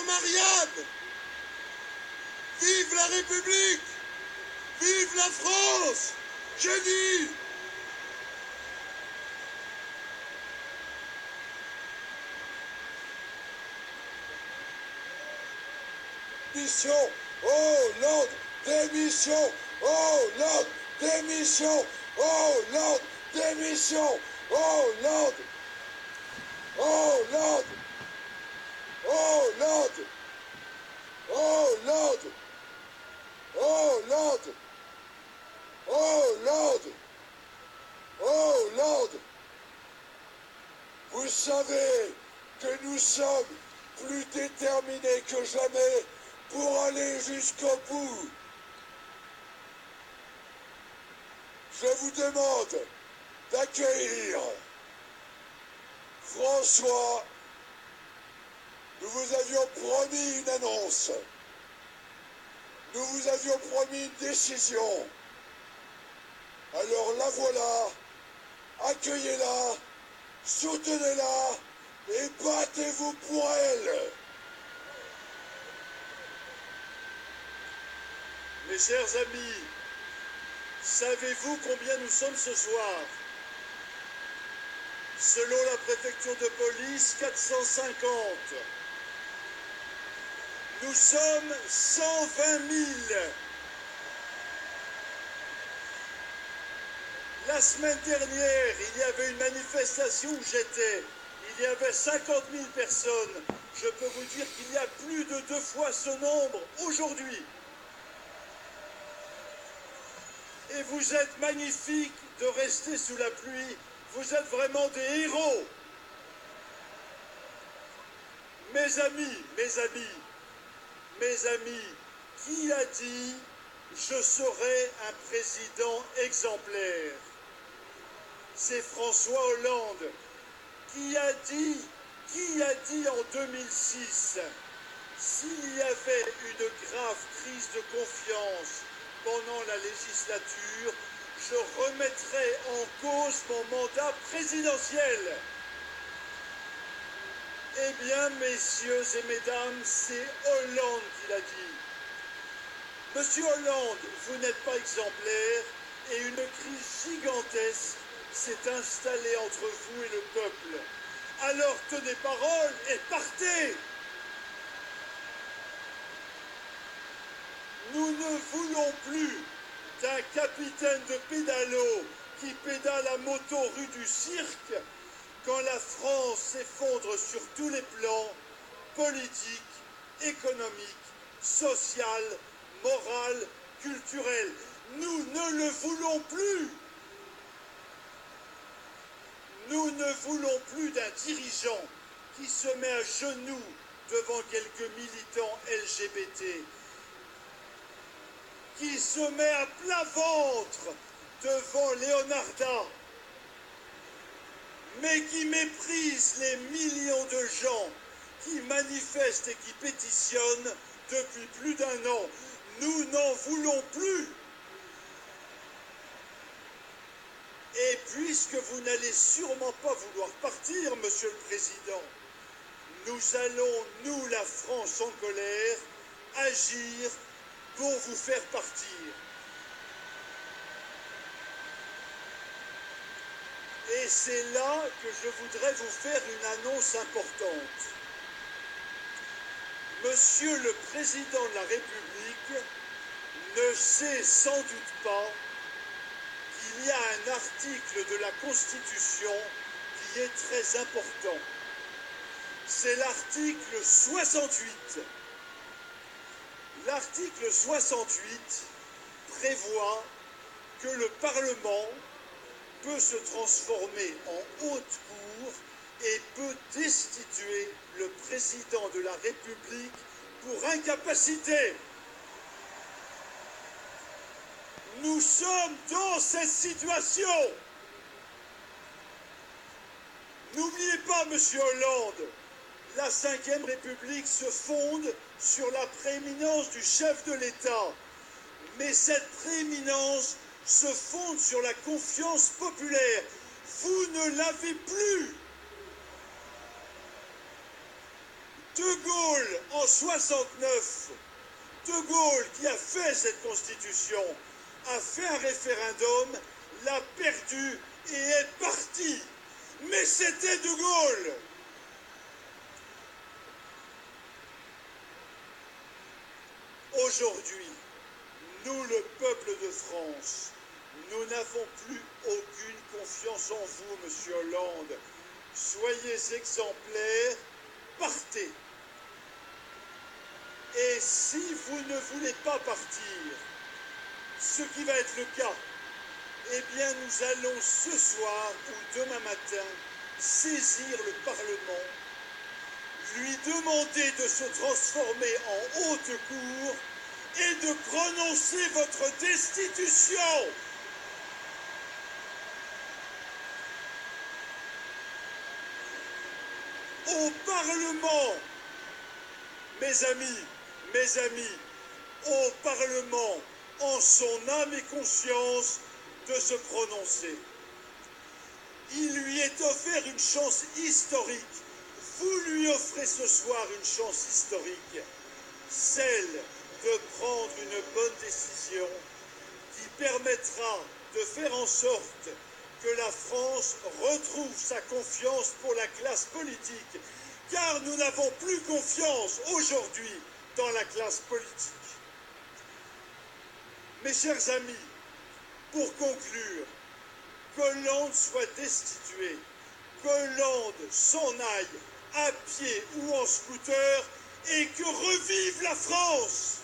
Marianne. Vive la République. Vive la France. Je dis. Démission. Hollande. Démission. Hollande. Démission. Hollande. Démission. Hollande. Hollande. Hollande. Hollande. Hollande. Hollande. Hollande. Vous savez que nous sommes plus déterminés que jamais pour aller jusqu'au bout. Je vous demande d'accueillir François. Nous vous avions promis une annonce. Nous vous avions promis une décision. Alors la voilà. Accueillez-la, soutenez-la et battez-vous pour elle. Mes chers amis, savez-vous combien nous sommes ce soir? Selon la préfecture de police, 450. Nous sommes 120 000. La semaine dernière, il y avait une manifestation où j'étais. Il y avait 50 000 personnes. Je peux vous dire qu'il y a plus de 2 fois ce nombre aujourd'hui. Et vous êtes magnifiques de rester sous la pluie. Vous êtes vraiment des héros. Mes amis, qui a dit « Je serai un président exemplaire » C'est François Hollande. Qui a dit en 2006 « S'il y avait une grave crise de confiance pendant la législature, je remettrai en cause mon mandat présidentiel ». Eh bien, messieurs et mesdames, c'est Hollande qui l'a dit. Monsieur Hollande, vous n'êtes pas exemplaire et une crise gigantesque s'est installée entre vous et le peuple. Alors tenez parole et partez! Nous ne voulons plus d'un capitaine de pédalo qui pédale à moto rue du Cirque quand la France s'effondre sur tous les plans, politiques, économiques, social, moral, culturel. Nous ne le voulons plus. Nous ne voulons plus d'un dirigeant qui se met à genoux devant quelques militants LGBT, qui se met à plat ventre devant Leonarda, mais qui méprise les millions de gens qui manifestent et qui pétitionnent depuis plus d'un an. Nous n'en voulons plus. Et puisque vous n'allez sûrement pas vouloir partir, Monsieur le Président, nous allons, nous, la France en colère, agir pour vous faire partir. Et c'est là que je voudrais vous faire une annonce importante. Monsieur le Président de la République ne sait sans doute pas qu'il y a un article de la Constitution qui est très important. C'est l'article 68. L'article 68 prévoit que le Parlement peut se transformer en haute cour et peut destituer le président de la République pour incapacité. Nous sommes dans cette situation. N'oubliez pas, Monsieur Hollande, la Ve République se fonde sur la prééminence du chef de l'État. Mais cette prééminence se fonde sur la confiance populaire. Vous ne l'avez plus. De Gaulle, en 69, De Gaulle, qui a fait cette constitution, a fait un référendum, l'a perdu et est parti. Mais c'était De Gaulle. Aujourd'hui, nous, le peuple de France, nous n'avons plus aucune confiance en vous, monsieur Hollande. Soyez exemplaires, partez. Et si vous ne voulez pas partir, ce qui va être le cas, eh bien nous allons ce soir ou demain matin saisir le Parlement, lui demander de se transformer en haute cour et de prononcer votre destitution. Au Parlement, mes amis, au Parlement, en son âme et conscience, de se prononcer. Il lui est offert une chance historique. Vous lui offrez ce soir une chance historique, celle de prendre une bonne décision qui permettra de faire en sorte que la France retrouve sa confiance pour la classe politique, car nous n'avons plus confiance aujourd'hui dans la classe politique. Mes chers amis, pour conclure, qu'Hollande soit destitué, qu'Hollande s'en aille à pied ou en scooter et que revive la France!